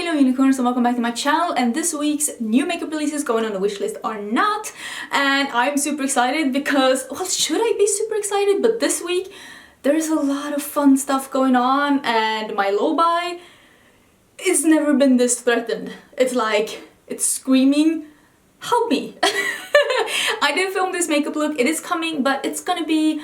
little unicorns and welcome back to my channel, and this week's new makeup releases going on the wish list are not, and I'm super excited because, well, should I be super excited? But this week there's a lot of fun stuff going on and my low buy has never been this threatened. It's like, it's screaming, help me. I did film this makeup look, it is coming, but it's gonna be,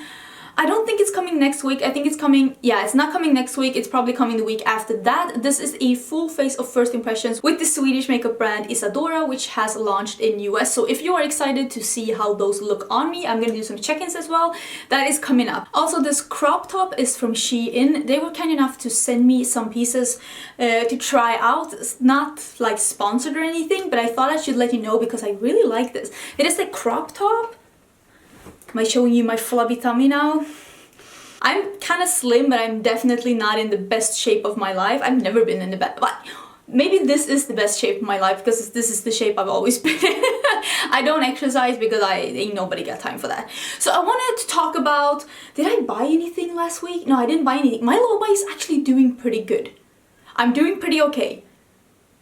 I don't think it's coming next week. I think it's coming, yeah, it's not coming next week. It's probably coming the week after that. This is a full face of first impressions with the Swedish makeup brand Isadora, which has launched in US. So if you are excited to see how those look on me, I'm gonna do some check-ins as well. That is coming up. Also, this crop top is from Shein. They were kind enough to send me some pieces to try out. It's not like sponsored or anything, but I thought I should let you know because I really like this. It is a crop top. Am I showing you my flubby tummy now? I'm kind of slim, but I'm definitely not in the best shape of my life. I've never been in the best, but maybe this is the best shape of my life because this is the shape I've always been in. I don't exercise because ain't nobody got time for that. So I wanted to talk about, did I buy anything last week? No, I didn't buy anything. My low buy is actually doing pretty good. I'm doing pretty okay.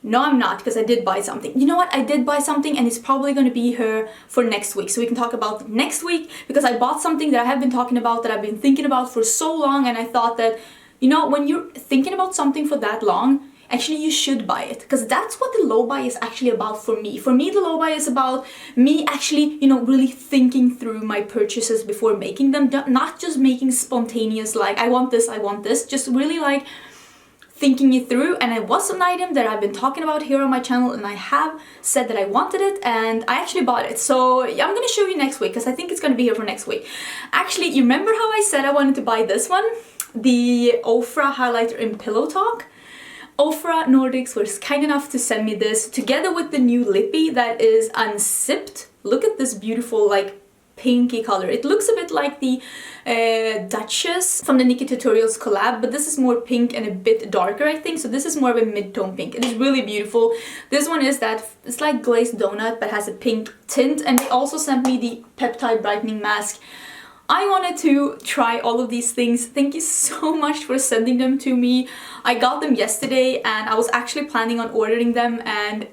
No, I'm not, because I did buy something. You know what? I did buy something and it's probably going to be here for next week. So we can talk about next week because I bought something that I have been talking about, that I've been thinking about for so long. And I thought that, you know, when you're thinking about something for that long, actually you should buy it. Because that's what the low buy is actually about for me. For me, the low buy is about me actually, you know, really thinking through my purchases before making them. Not just making spontaneous, like, I want this, just really like thinking it through. And it was an item that I've been talking about here on my channel, and I have said that I wanted it, and I actually bought it. So yeah, I'm gonna show you next week because I think it's gonna be here for next week. Actually, you remember how I said I wanted to buy this one? The Ofra highlighter in Pillow Talk? Ofra Nordics was kind enough to send me this together with the new lippy that is unzipped. Look at this beautiful, like, pinky color. It looks a bit like the Duchess from the Nikki Tutorials collab, but this is more pink and a bit darker, I think. So this is more of a mid-tone pink. It is really beautiful. This one is that, it's like glazed donut but has a pink tint, and they also sent me the peptide brightening mask. I wanted to try all of these things. Thank you so much for sending them to me. I got them yesterday and I was actually planning on ordering them, and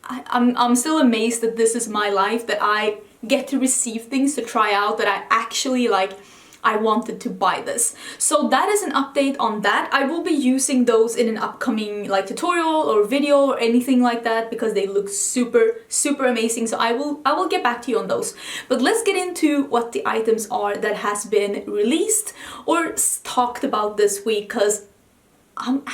I'm still amazed that this is my life, that I get to receive things to try out, that I actually like, I wanted to buy this. So that is an update on that. I will be using those in an upcoming like tutorial or video or anything like that because they look super amazing. So I will get back to you on those. But let's get into what the items are that has been released or talked about this week, because I'm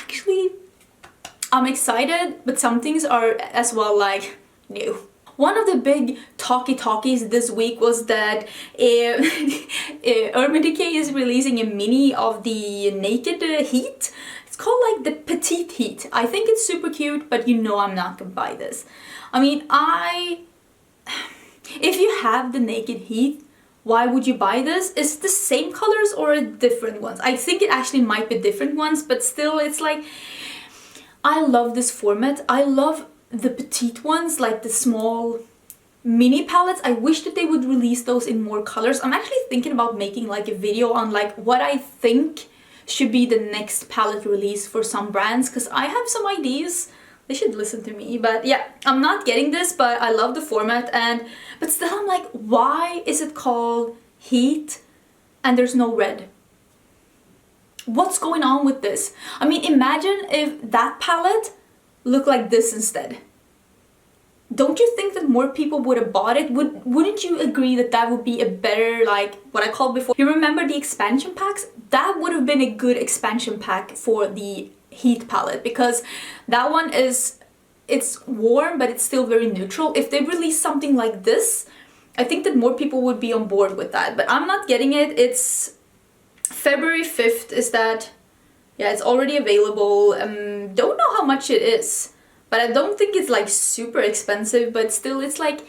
excited, but some things are as well like new. One of the big talkies this week was that Decay is releasing a mini of the Naked Heat. It's called like the Petite Heat. I think it's super cute, but you know I'm not gonna buy this. I mean, if you have the Naked Heat, why would you buy this? Is it the same colors or different ones? I think it actually might be different ones, but still, it's like, I love this format. I love the petite ones, like the small mini palettes. I wish that they would release those in more colors. I'm actually thinking about making like a video on like what I think should be the next palette release for some brands, because I have some ideas. They should listen to me. But yeah, I'm not getting this, but I love the format, but still I'm like, why is it called Heat and there's no red? What's going on with this? I mean, imagine if that palette look like this instead. Don't you think that more people would have bought it? Wouldn't you agree that that would be a better, like what I called before? You remember the expansion packs? That would have been a good expansion pack for the Heat palette, because that one is, it's warm but it's still very neutral. If they release something like this, I think that more people would be on board with that. But I'm not getting it. It's February 5th is that. Yeah, it's already available. Don't know how much it is, but I don't think it's like super expensive, but still it's like,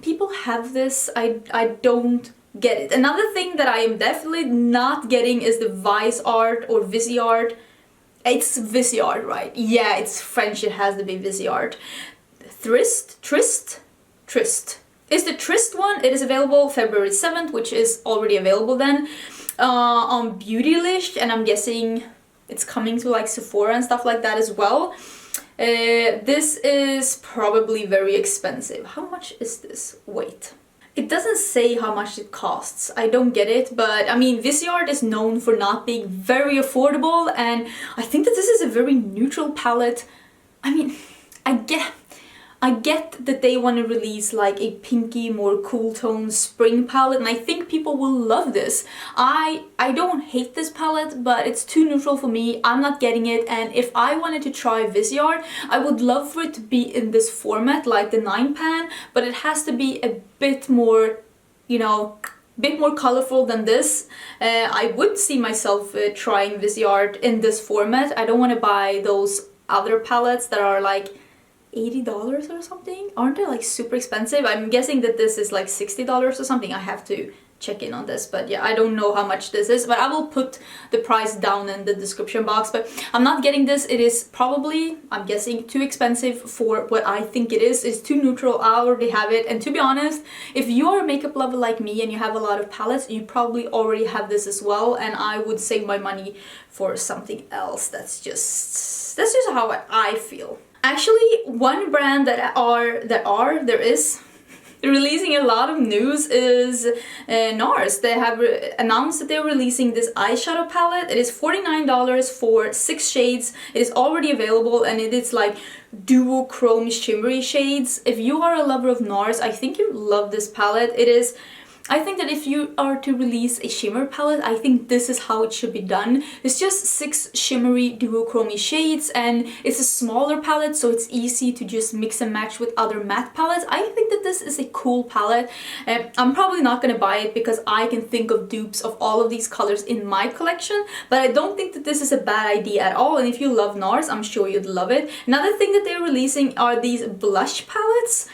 people have this. I don't get it. Another thing that I am definitely not getting is the Viseart or Viseart. It's Viseart, right? Yeah, it's French, it has to be Viseart. Tryst? It's the Tryst one. It is available February 7th, which is already available then on Beautylish, and I'm guessing it's coming to like Sephora and stuff like that as well. This is probably very expensive. How much is this? Wait. It doesn't say how much it costs. I don't get it, but I mean, Viseart is known for not being very affordable, and I think that this is a very neutral palette. I mean, I get that they want to release like a pinky, more cool tone spring palette, and I think people will love this. I don't hate this palette, but it's too neutral for me. I'm not getting it, and if I wanted to try Viseart, I would love for it to be in this format, like the 9 pan, but it has to be a bit more, you know, bit more colorful than this. I would see myself trying Viseart in this format. I don't want to buy those other palettes that are like $80 or something. Aren't they like super expensive? I'm guessing that this is like $60 or something. I have to check in on this, but yeah, I don't know how much this is, but I will put the price down in the description box. But I'm not getting this. It is probably, I'm guessing, too expensive for what I think it is. It's too neutral. I already have it, and to be honest, if you are a makeup lover like me and you have a lot of palettes, you probably already have this as well, and I would save my money for something else. That's just how I feel. Actually, one brand there is releasing a lot of news is NARS. They have announced that they're releasing this eyeshadow palette. It is $49 for 6 shades. It is already available, and it is like duochrome shimmery shades. If you are a lover of NARS, I think you love this palette. I think that if you are to release a shimmer palette, I think this is how it should be done. It's just 6 shimmery duochrome shades, and it's a smaller palette, so it's easy to just mix and match with other matte palettes. I think that this is a cool palette. I'm probably not gonna buy it because I can think of dupes of all of these colors in my collection, but I don't think that this is a bad idea at all, and if you love NARS, I'm sure you'd love it. Another thing that they're releasing are these blush palettes.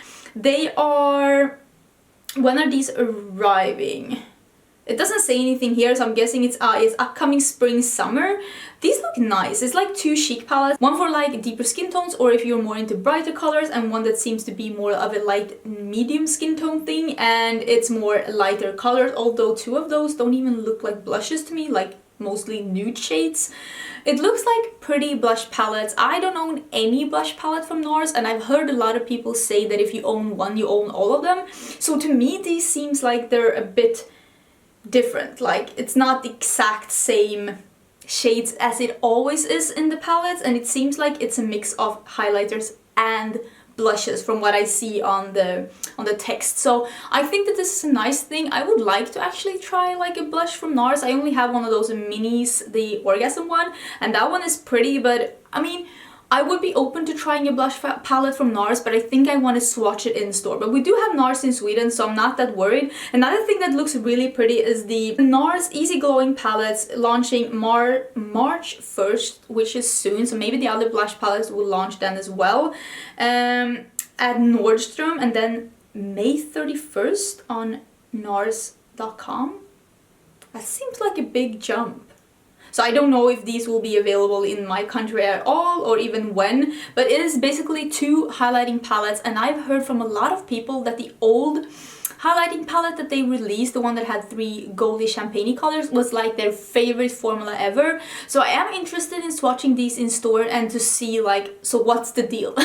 When are these arriving? It doesn't say anything here, so I'm guessing it's upcoming spring summer. These look nice. It's like 2 chic palettes, one for like deeper skin tones, or if you're more into brighter colors, and one that seems to be more of a light medium skin tone thing, and it's more lighter colors, although 2 of those don't even look like blushes to me, like mostly nude shades. It looks like pretty blush palettes. I don't own any blush palette from NARS, and I've heard a lot of people say that if you own one, you own all of them. So to me, these seems like they're a bit different. Like, it's not the exact same shades as it always is in the palettes, and it seems like it's a mix of highlighters and blushes from what I see on the text. So I think that this is a nice thing. I would like to actually try like a blush from NARS. I only have one of those minis, the Orgasm one, and that one is pretty, but I mean, I would be open to trying a blush palette from NARS, but I think I want to swatch it in store. But we do have NARS in Sweden, so I'm not that worried. Another thing that looks really pretty is the NARS Easy Glowing palettes launching March 1st, which is soon. So maybe the other blush palettes will launch then as well at Nordstrom, and then May 31st on NARS.com. That seems like a big jump. So I don't know if these will be available in my country at all, or even when, but it is basically 2 highlighting palettes, and I've heard from a lot of people that the old highlighting palette that they released, the one that had 3 goldy champagne colors, was like their favorite formula ever. So I am interested in swatching these in store and to see like, so what's the deal?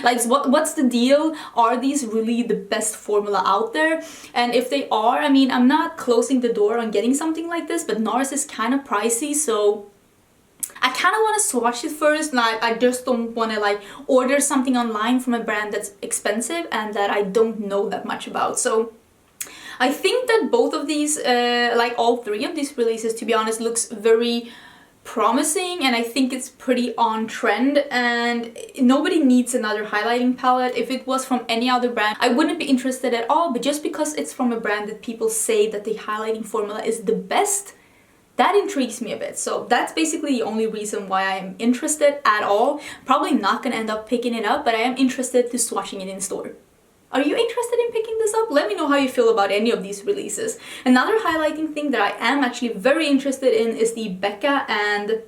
Like, what's the deal? Are these really the best formula out there? And if they are, I mean, I'm not closing the door on getting something like this, but NARS is kind of pricey, so I kind of want to swatch it first, and I just don't want to like order something online from a brand that's expensive and that I don't know that much about. So I think that both of these, like all 3 of these releases, to be honest, looks very promising, and I think it's pretty on trend, and nobody needs another highlighting palette. If it was from any other brand, I wouldn't be interested at all, but just because it's from a brand that people say that the highlighting formula is the best, that intrigues me a bit. So that's basically the only reason why I am interested at all. Probably not gonna end up picking it up, but I am interested to swatching it in store. Are you interested in picking this up? Let me know how you feel about any of these releases. Another highlighting thing that I am actually very interested in is the Becca and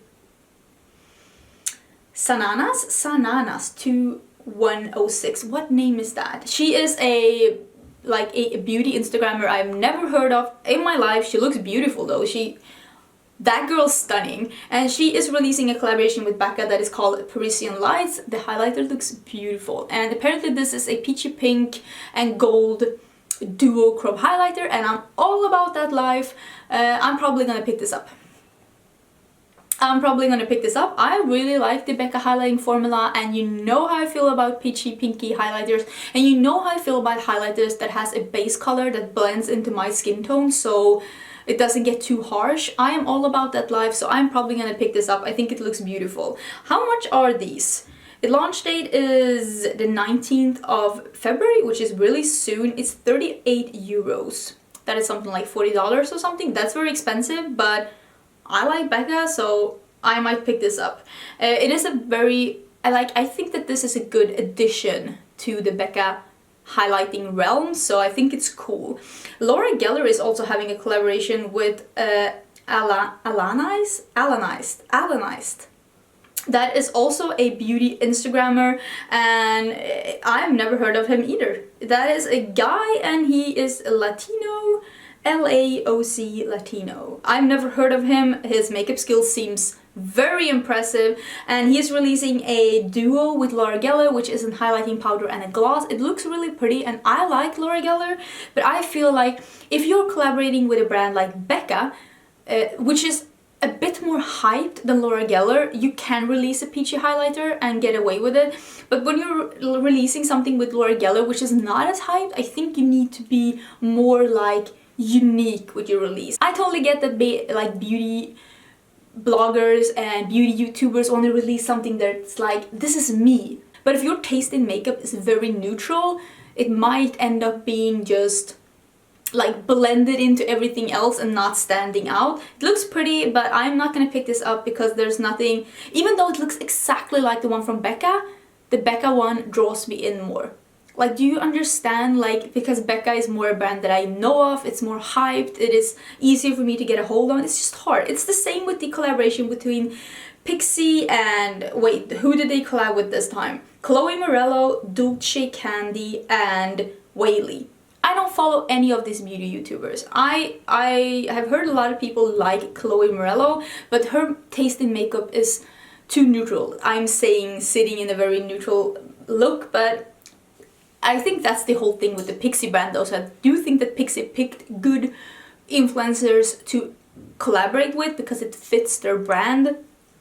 Sananas 2106. What name is that? She is a beauty Instagrammer I've never heard of in my life. She looks beautiful though. That girl's stunning, and she is releasing a collaboration with Becca that is called Parisian Lights. The highlighter looks beautiful, and apparently this is a peachy pink and gold duo crop highlighter, and I'm all about that life. I'm probably gonna pick this up. I really like the Becca highlighting formula, and you know how I feel about peachy pinky highlighters, and you know how I feel about highlighters that has a base color that blends into my skin tone, so it doesn't get too harsh. I am all about that life, so I'm probably gonna pick this up. I think it looks beautiful. How much are these? The launch date is the 19th of February, which is really soon. It's 38 euros. That is something like $40 or something. That's very expensive, but I like Becca, so I might pick this up. It is a very, I think that this is a good addition to the Becca highlighting realm, so I think it's cool. Laura Geller is also having a collaboration with Alannized. That is also a beauty Instagrammer, and I've never heard of him either. That is a guy, and he is Latino, LAOC Latino. I've never heard of him. His makeup skills seems very impressive, and he's releasing a duo with Laura Geller, which is a highlighting powder and a gloss. It looks really pretty, and I like Laura Geller, but I feel like if you're collaborating with a brand like Becca, which is a bit more hyped than Laura Geller, you can release a peachy highlighter and get away with it. But when you're releasing something with Laura Geller, which is not as hyped, I think you need to be more like unique with your release. I totally get that like beauty bloggers and beauty YouTubers want to release something that's like, this is me. But if your taste in makeup is very neutral, it might end up being just like blended into everything else and not standing out. It looks pretty, but I'm not gonna pick this up because there's nothing, even though it looks exactly like the one from Becca, the Becca one draws me in more. Like, do you understand? Like, because Becca is more a brand that I know of, it's more hyped, it is easier for me to get a hold on, it's just hard. It's the same with the collaboration between Pixie and, wait, who did they collab with this time? Chloe Morello, Dulce Candy, and Whaley. I don't follow any of these beauty YouTubers. I have heard a lot of people like Chloe Morello, but her taste in makeup is too neutral. I'm saying sitting in a very neutral look, but I think that's the whole thing with the Pixie brand though. So I do think that Pixie picked good influencers to collaborate with because it fits their brand,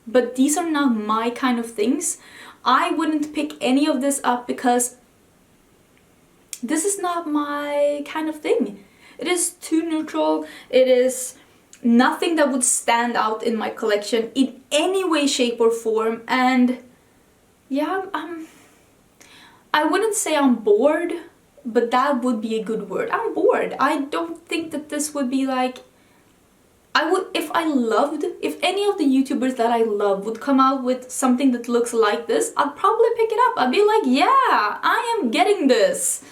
but these are not my kind of things. I wouldn't pick any of this up because this is not my kind of thing. It is too neutral. It is nothing that would stand out in my collection in any way, shape or form, and yeah, I wouldn't say I'm bored, but that would be a good word. I'm bored. I don't think that this would be like, I would, if any of the YouTubers that I love would come out with something that looks like this, I'd probably pick it up. I'd be like, yeah, I am getting this.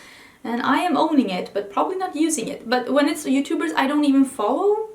And I am owning it, but probably not using it. But when it's YouTubers I don't even follow,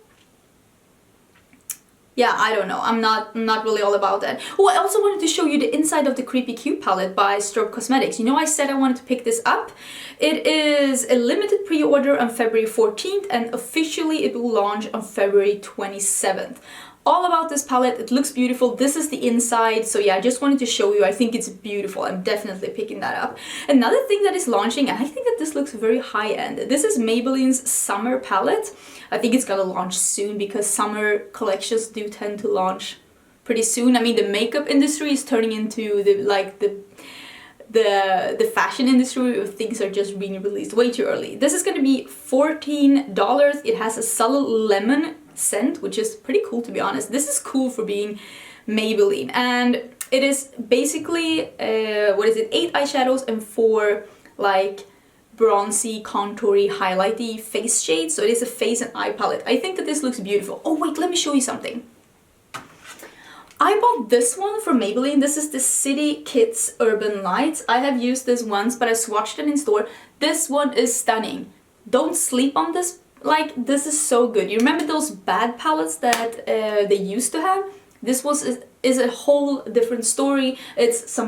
yeah, I don't know. I'm not really all about that. Oh, I also wanted to show you the inside of the Creepy Cute palette by Strobe Cosmetics. You know, I said I wanted to pick this up. It is a limited pre-order on February 14th, and officially it will launch on February 27th. All about this palette. It looks beautiful. This is the inside, so yeah, I just wanted to show you. I think it's beautiful. I'm definitely picking that up. Another thing that is launching, and I think that this looks very high-end, this is Maybelline's Summer Palette. I think it's gonna launch soon because summer collections do tend to launch pretty soon. I mean, the makeup industry is turning into the fashion industry where things are just being released way too early. This is gonna be $14. It has a subtle lemon scent, which is pretty cool, to be honest. This is cool for being Maybelline, and it is basically 8 eyeshadows and 4 like bronzy, contoury, highlighty face shades. So it is a face and eye palette. I think that this looks beautiful. Oh wait, let me show you something. I bought this one from Maybelline. This is the City Kids Urban Lights. I have used this once, but I swatched it in store. This one is stunning. Don't sleep on this. Like, this is so good. You remember those bad palettes that they used to have? This was is a whole different story. It's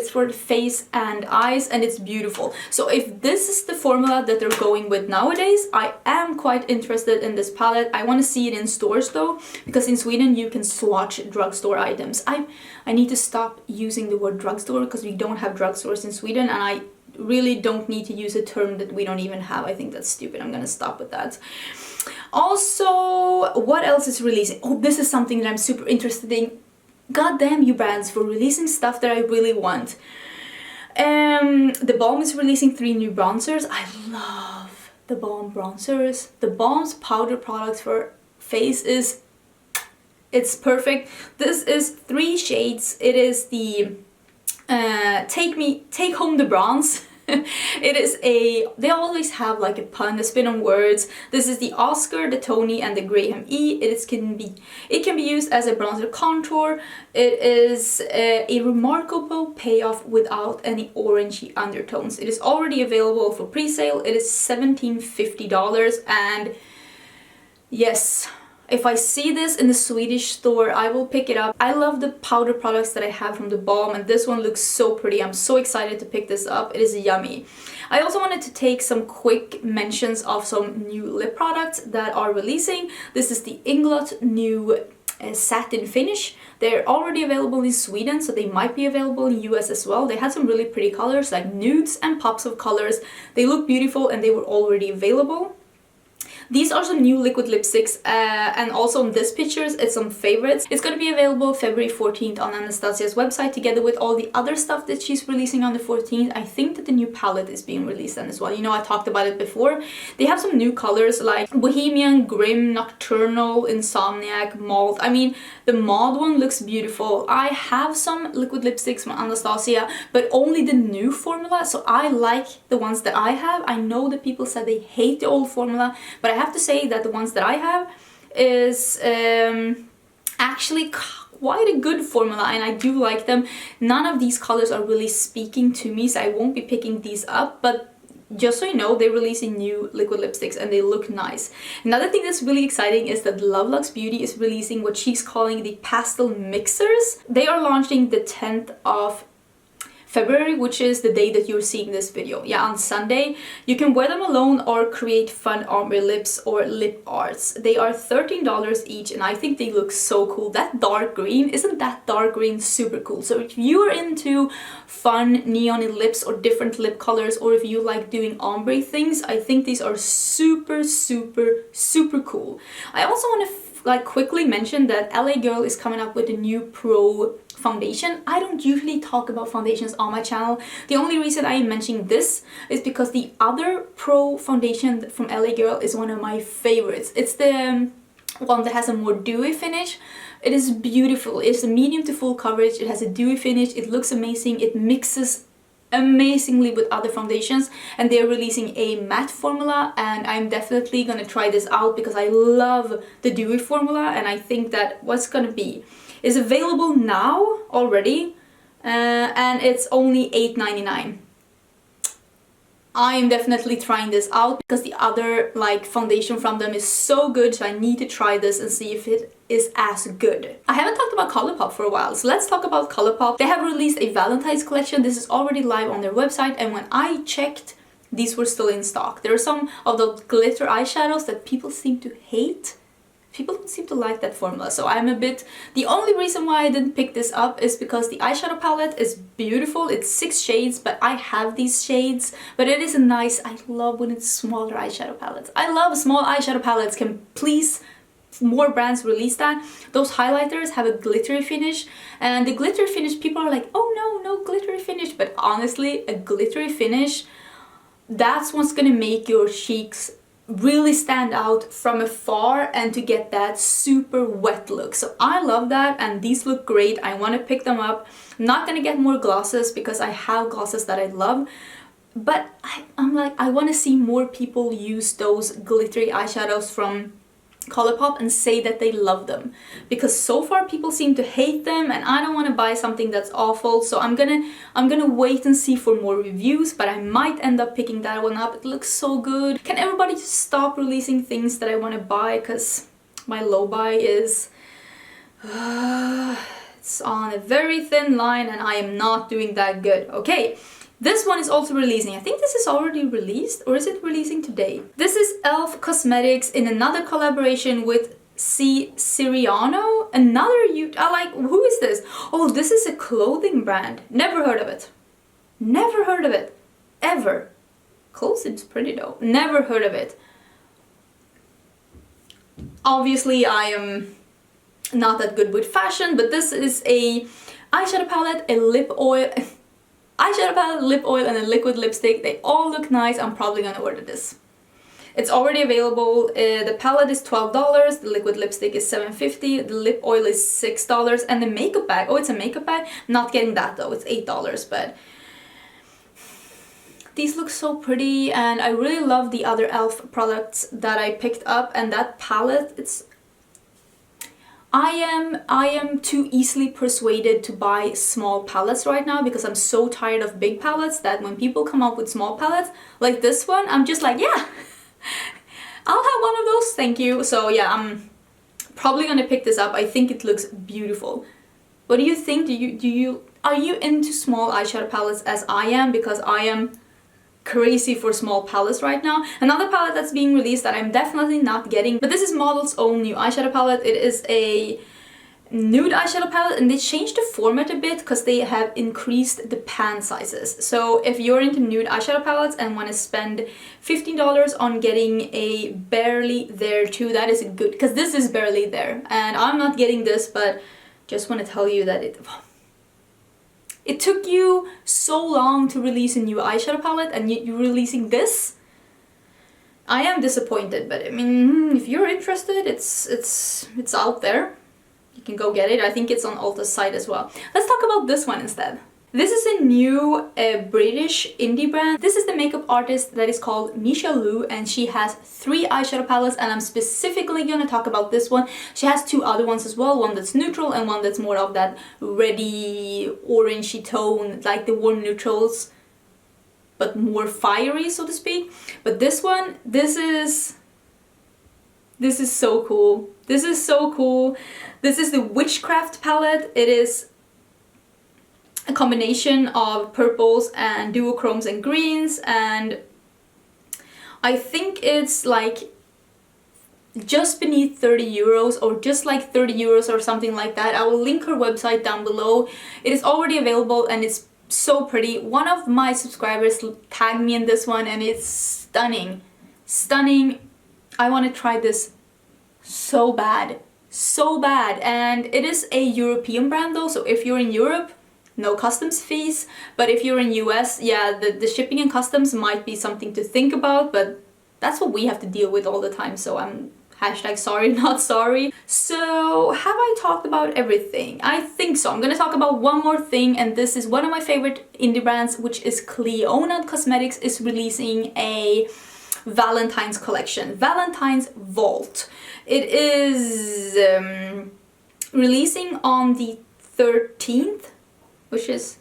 for the face and eyes, and it's beautiful. So if this is the formula that they're going with nowadays, I am quite interested in this palette. I want to see it in stores though, because in Sweden you can swatch drugstore items. I need to stop using the word drugstore because we don't have drugstores in Sweden, and I really don't need to use a term that we don't even have. I think that's stupid. I'm gonna stop with that. Also, what else is releasing? Oh, this is something that I'm super interested in. God damn you brands for releasing stuff that I really want. The Balm is releasing 3 new bronzers. I love the Balm bronzers. The Balm's powder products for face it's perfect. This is 3 shades. It is the Take Home the Bronze. It is they always have like a pun, a spin on words. This is the Oscar, the Tony, and the Graham E. It can be used as a bronzer contour. It is a remarkable payoff without any orangey undertones. It is already available for pre-sale. It is $1750, and yes, if I see this in the Swedish store, I will pick it up. I love the powder products that I have from the Balm, and this one looks so pretty. I'm so excited to pick this up. It is yummy. I also wanted to take some quick mentions of some new lip products that are releasing. This is the Inglot new satin finish. They're already available in Sweden, so they might be available in US as well. They had some really pretty colors like nudes and pops of colors. They look beautiful and they were already available. These are some new liquid lipsticks, and also in this pictures it's some favorites. It's going to be available February 14th on Anastasia's website, together with all the other stuff that she's releasing on the 14th. I think that the new palette is being released then as well. You know, I talked about it before. They have some new colors like Bohemian, Grim, Nocturnal, Insomniac, Mauve. I mean, the Mauve one looks beautiful. I have some liquid lipsticks from Anastasia, but only the new formula, so I like the ones that I have. I know that people said they hate the old formula, but I have to say that the ones that I have is actually quite a good formula, and I do like them. None of these colors are really speaking to me, so I won't be picking these up, but just so you know, they're releasing new liquid lipsticks and they look nice. Another thing that's really exciting is that Lovelux Beauty is releasing what she's calling the pastel mixers. They are launching the 10th of February, which is the day that you're seeing this video. Yeah, on Sunday. You can wear them alone or create fun ombre lips or lip arts. They are $13 each, and I think they look so cool. That dark green, isn't that dark green super cool? So if you are into fun neon lips or different lip colors, or if you like doing ombre things, I think these are super, super, super cool. I also want to quickly mention that LA Girl is coming up with a new pro foundation. I don't usually talk about foundations on my channel. The only reason I am mentioning this is because the other pro foundation from LA Girl is one of my favorites. It's the one that has a more dewy finish. It is beautiful. It's a medium to full coverage. It has a dewy finish. It looks amazing. It mixes amazingly with other foundations, and they're releasing a matte formula, and I'm definitely gonna try this out because I love the dewy formula, and I think that what's gonna be is available now already, and it's only $8.99. I am definitely trying this out because the other foundation from them is so good, so I need to try this and see if it is as good. I haven't talked about ColourPop for a while, so let's talk about ColourPop. They have released a Valentine's collection. This is already live on their website, and when I checked, these were still in stock. There are some of the glitter eyeshadows that people seem to hate. People don't seem to like that formula, so I'm a bit... The only reason why I didn't pick this up is because the eyeshadow palette is beautiful. It's 6 shades, but I have these shades. But it is a nice... I love when it's smaller eyeshadow palettes. I love small eyeshadow palettes. Can please more brands release that? Those highlighters have a glittery finish, and the glittery finish, people are like, oh no, no glittery finish. But honestly, a glittery finish, that's what's gonna make your cheeks really stand out from afar and to get that super wet look. So I love that, and these look great. I want to pick them up. I'm not gonna get more glosses because I have glosses that I love, but I'm like, I want to see more people use those glittery eyeshadows from ColourPop and say that they love them, because so far people seem to hate them, and I don't want to buy something that's awful. So I'm gonna wait and see for more reviews, but I might end up picking that one up. It looks so good. Can everybody just stop releasing things that I want to buy, because my low buy is it's It's on a very thin line and I am not doing that good. Okay, this one is also releasing. I think this is already released, or is it releasing today? This is e.l.f. Cosmetics in another collaboration with Siriano. Another who is this? Oh, this is a clothing brand. Never heard of it. Never heard of it. Ever. Clothes seems pretty though. Never heard of it. Obviously, I am not that good with fashion, but this is a eyeshadow palette, a lip oil, eyeshadow palette, lip oil, and a liquid lipstick. They all look nice. I'm probably gonna order this. It's already available. The palette is $12, the liquid lipstick is $7.50, the lip oil is $6, and the makeup bag, oh, it's a makeup bag? Not getting that though, it's $8, but these look so pretty, and I really love the other e.l.f. products that I picked up, and that palette, it's... I am too easily persuaded to buy small palettes right now because I'm so tired of big palettes that when people come up with small palettes like this one, I'm just like, yeah, I'll have one of those, thank you. So yeah, I'm probably gonna pick this up. I think it looks beautiful. What do you think? Are you into small eyeshadow palettes as I am? Because I am crazy for small palettes right now. Another palette that's being released that I'm definitely not getting, but this is Model's own new eyeshadow palette. It is a nude eyeshadow palette, and they changed the format a bit because they have increased the pan sizes. So if you're into nude eyeshadow palettes and want to spend $15 on getting a Barely There too, that is good, because this is Barely There, and I'm not getting this, but just want to tell you that it took you so long to release a new eyeshadow palette, and you're releasing this? I am disappointed, but I mean, if you're interested, it's out there. You can go get it. I think it's on ULTA's site as well. Let's talk about this one instead. This is a new British indie brand. This is the makeup artist that is called Shalu, and she has 3 eyeshadow palettes, and I'm specifically gonna talk about this one. She has 2 other ones as well, one that's neutral and one that's more of that reddy, orangey tone, like the warm neutrals, but more fiery, so to speak. But this one, this is so cool. This is so cool. This is the Witchcraft palette. It is a combination of purples and duochromes and greens, and I think it's like just beneath 30 euros, or just like 30 euros or something like that. I will link her website down below. It is already available and it's so pretty. One of my subscribers tagged me in this one and it's stunning. Stunning. I want to try this so bad. So bad. And it is a European brand though, so if you're in Europe, no customs fees, but if you're in US, yeah, the shipping and customs might be something to think about, but that's what we have to deal with all the time, so I'm hashtag sorry not sorry. So have I talked about everything? I think so. I'm gonna talk about one more thing, and this is one of my favorite indie brands, which is Cleo Cosmetics is releasing a Valentine's collection, Valentine's Vault. It is releasing on the 13th, which is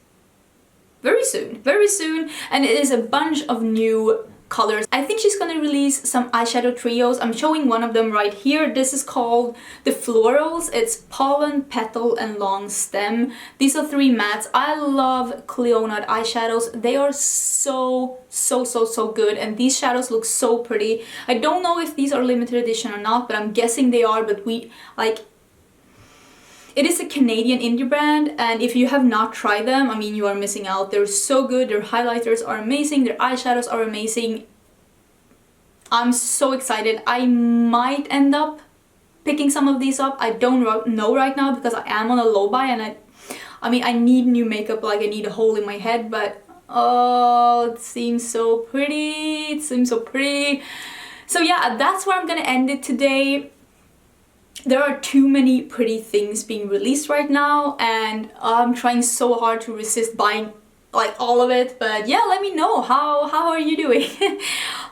very soon, and it is a bunch of new colors. I think she's gonna release some eyeshadow trios. I'm showing one of them right here. This is called the Florals. It's Pollen, Petal, and Long Stem. These are 3 mattes. I love Cleo eyeshadows. They are so good, and these shadows look so pretty. I don't know if these are limited edition or not, but I'm guessing they are, but it is a Canadian indie brand, and if you have not tried them, I mean, you are missing out. They're so good. Their highlighters are amazing. Their eyeshadows are amazing. I'm so excited. I might end up picking some of these up. I don't know right now because I am on a low buy, and I mean, I need new makeup, like I need a hole in my head, but oh, it seems so pretty. It seems so pretty. So yeah, that's where I'm gonna end it today. There are too many pretty things being released right now, and I'm trying so hard to resist buying like all of it, but yeah, let me know how are you doing?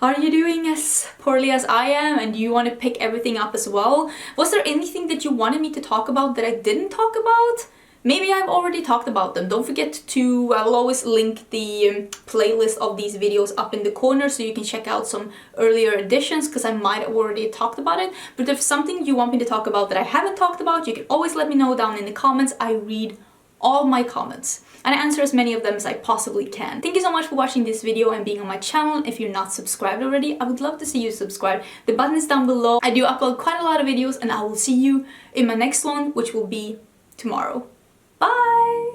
Are you doing as poorly as I am, and do you want to pick everything up as well? Was there anything that you wanted me to talk about that I didn't talk about? maybe I've already talked about them. Don't forget to, I will always link the playlist of these videos up in the corner so you can check out some earlier editions, because I might have already talked about it. But if there's something you want me to talk about that I haven't talked about, you can always let me know down in the comments. I read all my comments and I answer as many of them as I possibly can. Thank you so much for watching this video and being on my channel. If you're not subscribed already, I would love to see you subscribe. The button is down below. I do upload quite a lot of videos, and I will see you in my next one, which will be tomorrow. Bye!